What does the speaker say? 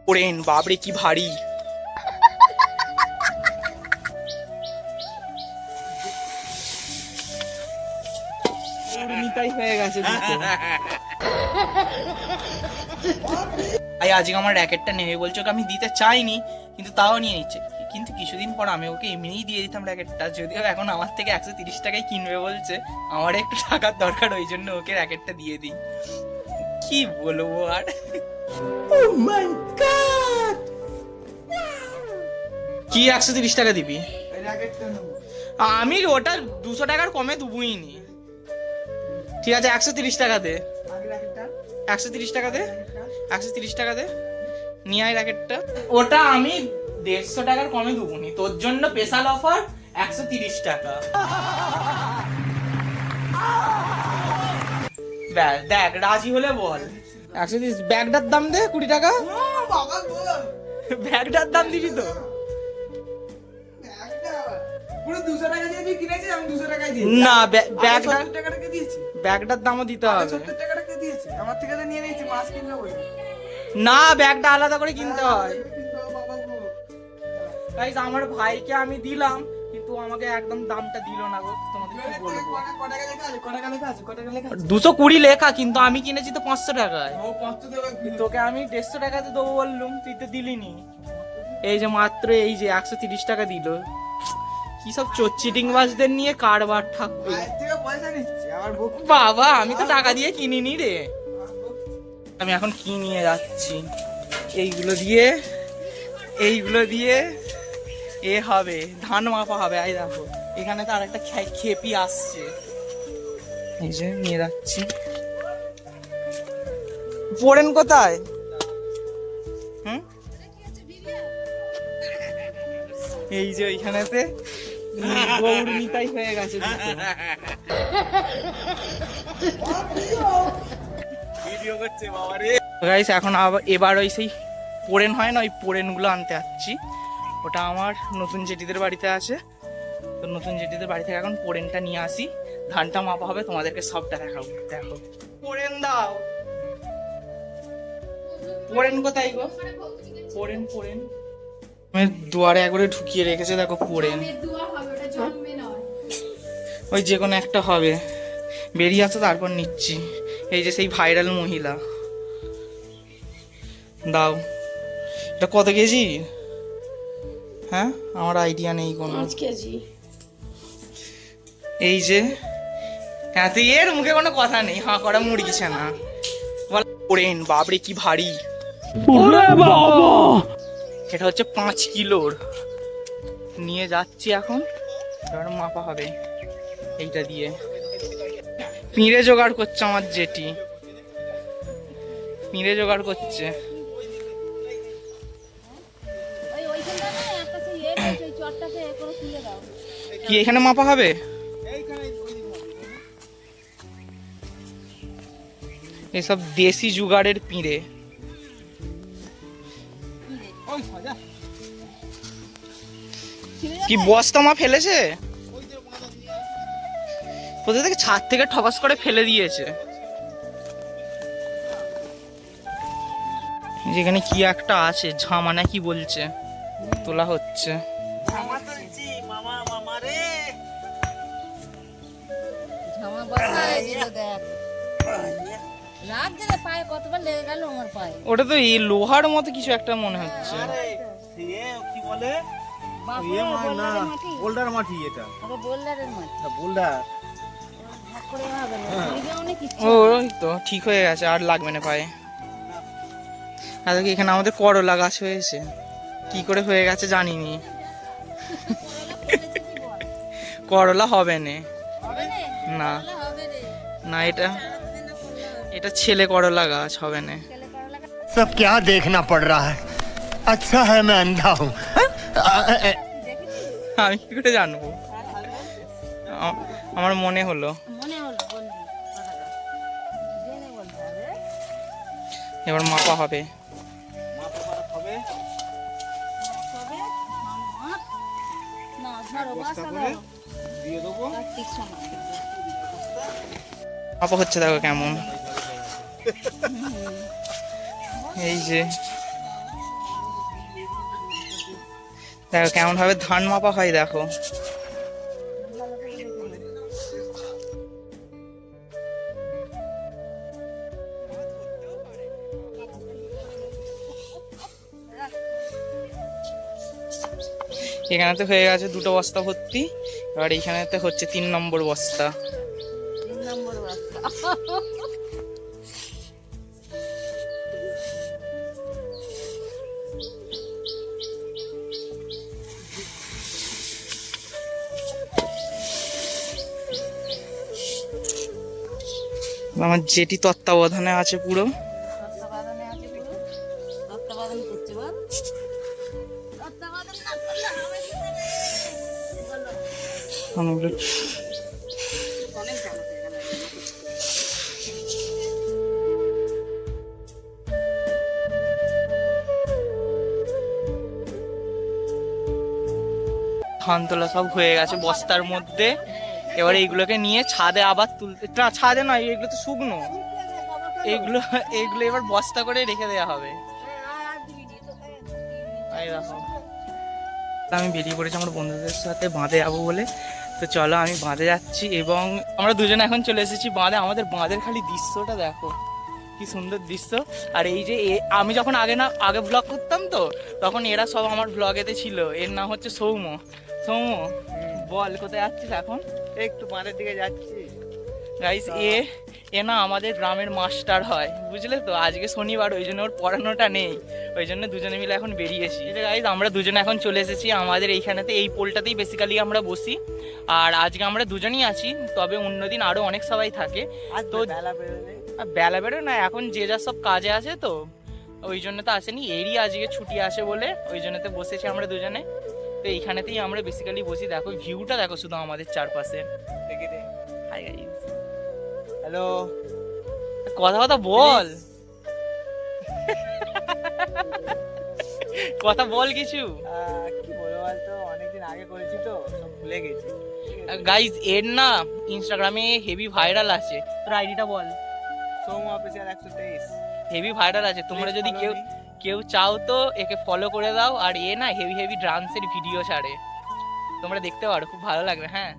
Oren বাপরে কি ভারী। হয়ে গেছে আজকে আমার র্যাকেটটা নেবে বলছো, আমি দিতে চাইনি কিন্তু তাও নিয়ে নিচ্ছে। কিন্তু কিছুদিন পর আমি ওকে এমনিই দিয়ে দিতাম র্যাকেটটা, যদিও এখন আমার থেকে 130 টাকায় কিনবে বলছে। আমার একটু টাকার দরকার, ওই জন্য ওকে র্যাকেটটা দিয়ে দিই। কি বলবো আর। Oh my God! কি 130 টাকা দিবি? আমি ওটা 200 টাকার কমে দুবই নি। ঠিক আছে 130 টাকা দে, 130 টাকা দে, 130 টাকা দে, নিয়ে আয় র্যাকেটটা। ওটা আমি 150 টাকার কমে দেবো নি, তোর জন্য স্পেশাল অফার 130 টাকা। দেখ রাজি হলে বল। 130 ব্যাগটার দাম দে 20 টাকা। ব্যাগটার দাম দিবি তো? না ব্যাগটার দামও দিতে হবে না, ব্যাগটা আলাদা করে কিনতে হয়। আমার ভাইকে আমি দিলাম কিন্তু আমাকে একদম দামটা দিল না গো। তোমাদের কি বলবো, 220 লেখা কিন্তু আমি কিনেছি তো 500 টাকায়। তোকে আমি 150 টাকাতে দেবো বললুম, তুই তো দিলিনি। এই যে মাত্র এই যে 130 টাকা দিল। কি সব চিটিং বাজদের নিয়ে কারবার থাকবে বাবা। আমি তো টাকা দিয়ে কিনিনি রে। আমি এখন কি নিয়ে যাচ্ছি, এইগুলো দিয়ে এ হবে, ধান মাপা হবে। এই দেখো এখানে তো আরেকটা খেপি আসছে, এই যে নিয়ে যাচ্ছি। পড়েন কোথায়? এই যে ওইখানেতে গৌর নিতাই হয়ে গেছে। গাইস এখন এবার ওই সেই পোড়েন হয় না, ওই পোড়েনগুলো আনতে যাচ্ছি। ওটা আমার নতুন জেঠিদের বাড়িতে আছে, তো নতুন জেঠিদের বাড়ি থেকে এখন পোড়েনটা নিয়ে আসি, ধানটা মাপা হবে, তোমাদেরকে সবটা দেখাবো। দেখো পোড়েন দাও, পোড়েন কোথায় গো? পোড়েন দুয়ারে একবারে ঢুকিয়ে রেখেছে, দেখো পোড়েন। ওই যে কোনো একটা হবে, বেরিয়ে আসো তারপর নিচ্ছি। এই যে সেই ভাইরাল মহিলা, দাও। এটা কত কেজি? হ্যাঁ আমার আইডিয়া নেই কোনো। 5 কেজি। এই যে হ্যাঁ, তুই এর মুখে কোনো কথা নেই, হাঁ করা মুরগি ছানা। পোড়েন বাপরে কি ভারী। এটা হচ্ছে 5 কিলোর। নিয়ে যাচ্ছি এখন, এবার মাপা হবে এইটা দিয়ে। পিঁড়ে জোগাড় করছে আমার জেঠি, পিঁড়ে জোগাড় করছে। কি এখানে মাপা হবে? এসব দেশি জুগাড়ের পিঁড়ে। কি বস্তা মা ফেলেছে? কোথা থেকে? ছাদ থেকে ঠকাস করে ফেলে দিয়েছে। যেখানে কি একটা আছে, ঝামা না কি বলছে, তোলা হচ্ছে। ওটা তো এই লোহার মতো কিছু একটা মনে হচ্ছে। ওই তো ঠিক হয়ে গেছে, আর লাগবে না পায়ে। আর এখানে আমাদের করলা গাছ হয়েছে, কি করে হয়ে গেছে জানিনি। করলা হবে না, না না, এটা ছেলে করলা গাছ হবে না। सब क्या देखना पड़ रहा है, अच्छा है मैं अंधा हूँ। আমি কি করে জানবো, আমার মনে হলো। এবার মাপা হবে। মাপা হচ্ছে, দেখো কেমন। এই যে দেখো কেমন ভাবে ধান মাপা হয় দেখো। এখানেতে হয়ে গেছে 2টো বস্তা ভর্তি, এবার এইখানেতে হচ্ছে 3 নম্বর বস্তা। আমার জেঠি তত্ত্বাবধানে আছে পুরো। ধান তোলা সব হয়ে গেছে বস্তার মধ্যে, এবারে এইগুলোকে নিয়ে ছাদে আবার তুলতে, না ছাদে নয়, এগুলো তো শুকনো, এইগুলো এইগুলো এবার বস্তা করে রেখে দেওয়া হবে। এই দেখো আমি বেরিয়ে পড়েছি আমার বন্ধুদের সাথে বাঁধে যাবো বলে। তো চলো আমি বাঁধে যাচ্ছি, এবং আমরা দুজনে এখন চলে এসেছি বাঁধে। আমাদের বাঁধের খালি দৃশ্যটা দেখো কি সুন্দর দৃশ্য। আর এই যে আমি যখন আগে ভ্লগ করতাম তো তখন এরা সব আমার ভ্লগেতে ছিল। এর নাম হচ্ছে সৌম্য। সৌম্য বল কোথায় যাচ্ছিস এখন? একটু বাঁধের দিকে যাচ্ছি গাইস, এ না আমাদের গ্রামের মাস্টার হয়, বুঝলে তো। আজকে শনিবার, ওই জন্য ওর পড়ানোটা নেই, ওই জন্য দুজনে মিলে এখন বেরিয়েছি। এই যে গাইস আমরা দুজনে এখন চলে এসেছি আমাদের এইখানেতে, এই পোলটাতেই বেসিক্যালি আমরা বসি। আর আজকে আমরা দুজনেই আছি, তবে অন্যদিন আরো অনেক সবাই থাকে। তো বেলা বেরোয় না, এখন যে যা সব কাজে আছে তো ওই জন্য তো আসেনি। এরই আজকে ছুটি আসে বলে ওই জন্যতে বসেছি আমরা দুজনে। তো এইখানেতেই আমরা বেসিক্যালি বসি। দেখো ভিউটা দেখো শুধু আমাদের চারপাশে। হাই গাইস, হ্যালো, কথা বল, কথা বল কিছু। কি বলবো বলতো, অনেকদিন আগে করেছি তো সব ভুলে গেছি। গাইজ এর না ইনস্টাগ্রামে হেভি ভাইরাল আছে, তোর আইডিটা বল। সৌম্য অফিসিয়াল 123 হেভি ভাইরাল আছে, তোমরা যদি কেউ চাও তো একে ফলো করে দাও। আর এ না হেভি ডান্সের ভিডিও ছাড়ে, তোমরা দেখতে পারো, খুব ভালো লাগবে। হ্যাঁ